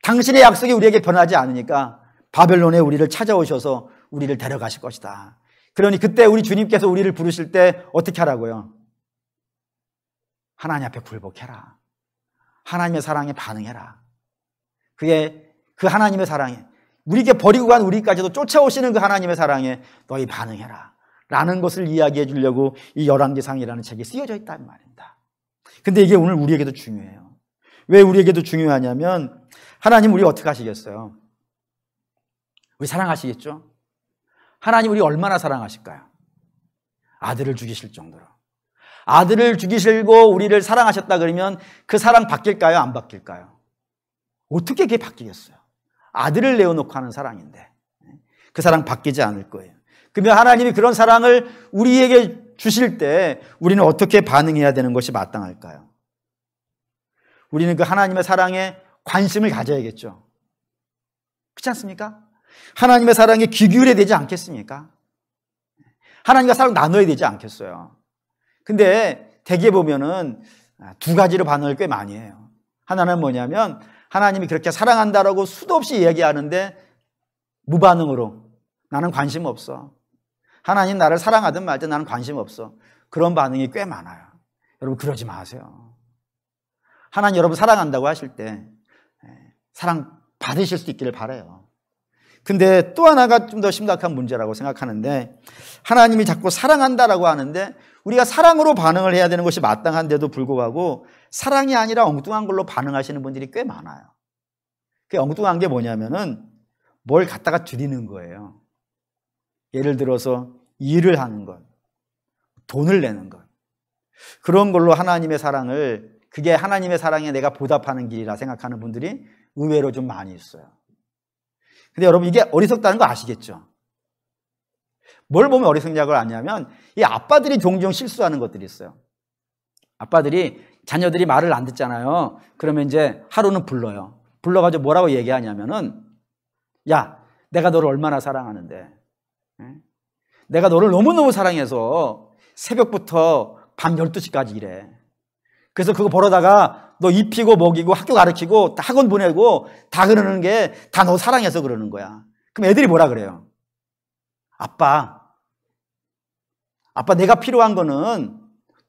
당신의 약속이 우리에게 변하지 않으니까 바벨론에 우리를 찾아오셔서 우리를 데려가실 것이다. 그러니 그때 우리 주님께서 우리를 부르실 때 어떻게 하라고요? 하나님 앞에 굴복해라. 하나님의 사랑에 반응해라. 그게 그 하나님의 사랑에 우리에게 버리고 간 우리까지도 쫓아오시는 그 하나님의 사랑에 너희 반응해라 라는 것을 이야기해 주려고 이 열왕기상이라는 책이 쓰여져 있단 말입니다. 근데 이게 오늘 우리에게도 중요해요. 왜 우리에게도 중요하냐면 하나님 우리 어떻게 하시겠어요? 우리 사랑하시겠죠? 하나님 우리 얼마나 사랑하실까요? 아들을 죽이실 정도로. 아들을 죽이시고 우리를 사랑하셨다 그러면 그 사랑 바뀔까요? 안 바뀔까요? 어떻게 그게 바뀌겠어요? 아들을 내어놓고 하는 사랑인데 그 사랑 바뀌지 않을 거예요. 그러면 하나님이 그런 사랑을 우리에게 주실 때 우리는 어떻게 반응해야 되는 것이 마땅할까요? 우리는 그 하나님의 사랑에 관심을 가져야겠죠. 그렇지 않습니까? 하나님의 사랑에 귀 기울여야 되지 않겠습니까? 하나님과 사랑 나눠야 되지 않겠어요? 근데 대개 보면은 두 가지로 반응을 꽤 많이 해요. 하나는 뭐냐면 하나님이 그렇게 사랑한다라고 수도 없이 얘기하는데 무반응으로 나는 관심 없어. 하나님 나를 사랑하든 말든 나는 관심 없어. 그런 반응이 꽤 많아요. 여러분 그러지 마세요. 하나님 여러분 사랑한다고 하실 때 사랑 받으실 수 있기를 바라요. 근데 또 하나가 좀 더 심각한 문제라고 생각하는데 하나님이 자꾸 사랑한다라고 하는데 우리가 사랑으로 반응을 해야 되는 것이 마땅한데도 불구하고 사랑이 아니라 엉뚱한 걸로 반응하시는 분들이 꽤 많아요. 그 엉뚱한 게 뭐냐면은 뭘 갖다가 드리는 거예요. 예를 들어서 일을 하는 것, 돈을 내는 것. 그런 걸로 하나님의 사랑을 그게 하나님의 사랑에 내가 보답하는 길이라 생각하는 분들이 의외로 좀 많이 있어요. 근데 여러분 이게 어리석다는 거 아시겠죠? 뭘 보면 어리석냐고 아냐면 이 아빠들이 종종 실수하는 것들이 있어요. 아빠들이 자녀들이 말을 안 듣잖아요. 그러면 이제 하루는 불러요. 불러가지고 뭐라고 얘기하냐면은 야, 내가 너를 얼마나 사랑하는데 내가 너를 너무너무 사랑해서 새벽부터 밤 12시까지 일해. 그래서 그거 벌어다가 너 입히고 먹이고 학교 가르치고 학원 보내고 다 그러는 게 다 너 사랑해서 그러는 거야. 그럼 애들이 뭐라 그래요? 아빠 내가 필요한 거는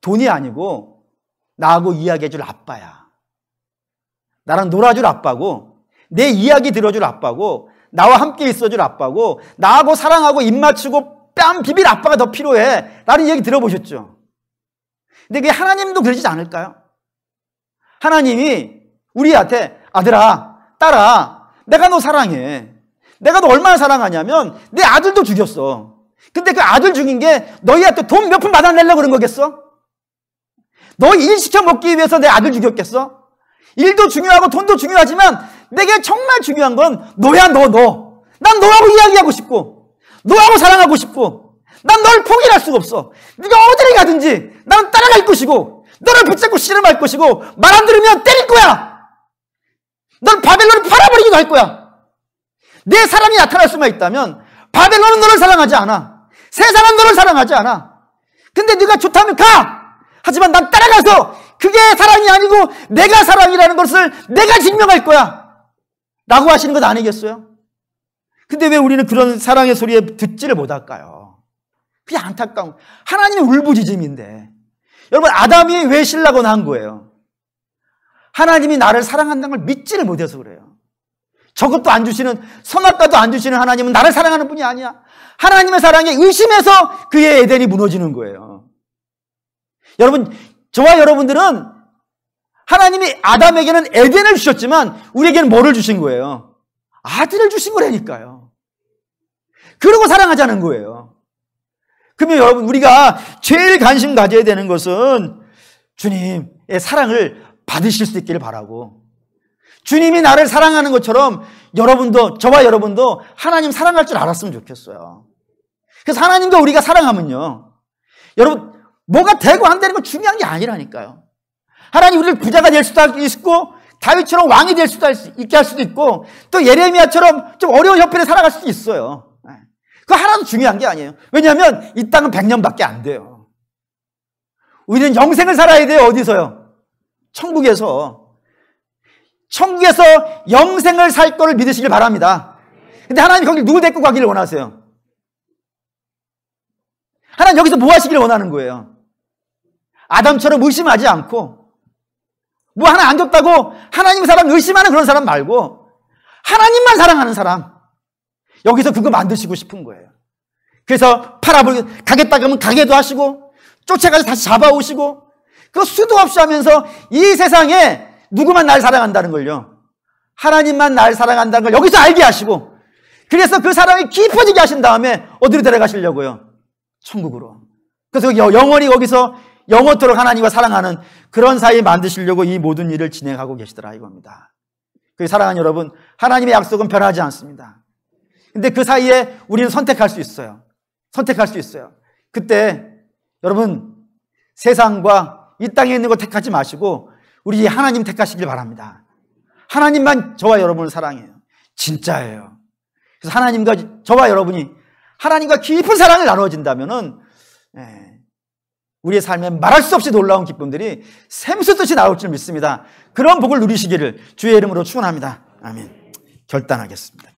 돈이 아니고 나하고 이야기해 줄 아빠야. 나랑 놀아줄 아빠고 내 이야기 들어줄 아빠고 나와 함께 있어줄 아빠고 나하고 사랑하고 입 맞추고 뺨 비빌 아빠가 더 필요해. 라는 얘기 들어보셨죠? 근데 그게 하나님도 그러지 않을까요? 하나님이 우리한테 아들아, 딸아, 내가 너 사랑해. 내가 너 얼마나 사랑하냐면 내 아들도 죽였어. 근데 그 아들 죽인 게 너희한테 돈 몇 푼 받아내려고 그런 거겠어? 너 일 시켜 먹기 위해서 내 아들 죽였겠어? 일도 중요하고 돈도 중요하지만 내게 정말 중요한 건 너야, 너. 난 너하고 이야기하고 싶고 너하고 사랑하고 싶고 난 널 포기할 수가 없어. 네가 어디를 가든지 나는 따라갈 것이고 너를 붙잡고 씨름할 것이고 말 안 들으면 때릴 거야. 넌 바벨론을 팔아버리기도 할 거야. 내 사랑이 나타날 수만 있다면 바벨론은 너를 사랑하지 않아. 세상은 너를 사랑하지 않아. 근데 네가 좋다면 가! 하지만 난 따라가서 그게 사랑이 아니고 내가 사랑이라는 것을 내가 증명할 거야. 라고 하시는 것 아니겠어요? 근데 왜 우리는 그런 사랑의 소리에 듣지를 못할까요? 그게 안타까운, 하나님의 울부짖음인데. 여러분, 아담이 왜 신라고 난 거예요? 하나님이 나를 사랑한다는 걸 믿지를 못해서 그래요. 저것도 안 주시는, 선악과도 안 주시는 하나님은 나를 사랑하는 분이 아니야. 하나님의 사랑에 의심해서 그의 에덴이 무너지는 거예요. 여러분, 저와 여러분들은 하나님이 아담에게는 에덴을 주셨지만 우리에게는 뭐를 주신 거예요? 아들을 주신 거라니까요. 그러고 사랑하자는 거예요. 그러면 여러분, 우리가 제일 관심 가져야 되는 것은 주님의 사랑을 받으실 수 있기를 바라고, 주님이 나를 사랑하는 것처럼 여러분도, 저와 여러분도 하나님 사랑할 줄 알았으면 좋겠어요. 그래서 하나님과 우리가 사랑하면요, 여러분, 뭐가 되고 안 되는 건 중요한 게 아니라니까요. 하나님 우리를 부자가 될 수도 있고 다윗처럼 왕이 될 수도 있게 할 수도 있고 또 예레미야처럼 좀 어려운 형편에 살아갈 수도 있어요. 그거 하나도 중요한 게 아니에요. 왜냐하면 이 땅은 100년밖에 안 돼요. 우리는 영생을 살아야 돼요. 어디서요? 천국에서. 천국에서 영생을 살 거를 믿으시길 바랍니다. 근데 하나님 거기 누구 데리고 가기를 원하세요? 하나님 여기서 뭐 하시길 원하는 거예요? 아담처럼 의심하지 않고 뭐 하나 안 줬다고 하나님 사람 의심하는 그런 사람 말고 하나님만 사랑하는 사람, 여기서 그거 만드시고 싶은 거예요. 그래서 가겠다 그러면 가게도 하시고 쫓아가서 다시 잡아오시고 그거 수도 없이 하면서 이 세상에 누구만 날 사랑한다는 걸요, 하나님만 날 사랑한다는 걸 여기서 알게 하시고, 그래서 그 사랑이 깊어지게 하신 다음에 어디로 데려가시려고요? 천국으로. 그래서 영원히 거기서 영원토록 하나님과 사랑하는 그런 사이 만드시려고 이 모든 일을 진행하고 계시더라 이겁니다. 그 사랑하는 여러분, 하나님의 약속은 변하지 않습니다. 근데 그 사이에 우리는 선택할 수 있어요. 선택할 수 있어요. 그때 여러분, 세상과 이 땅에 있는 거 택하지 마시고 우리 하나님 택하시길 바랍니다. 하나님만 저와 여러분을 사랑해요. 진짜예요. 그래서 하나님과 저와 여러분이 하나님과 깊은 사랑을 나눠진다면은 우리의 삶에 말할 수 없이 놀라운 기쁨들이 샘솟듯이 나올 줄 믿습니다. 그런 복을 누리시기를 주의 이름으로 축원합니다. 아멘. 결단하겠습니다.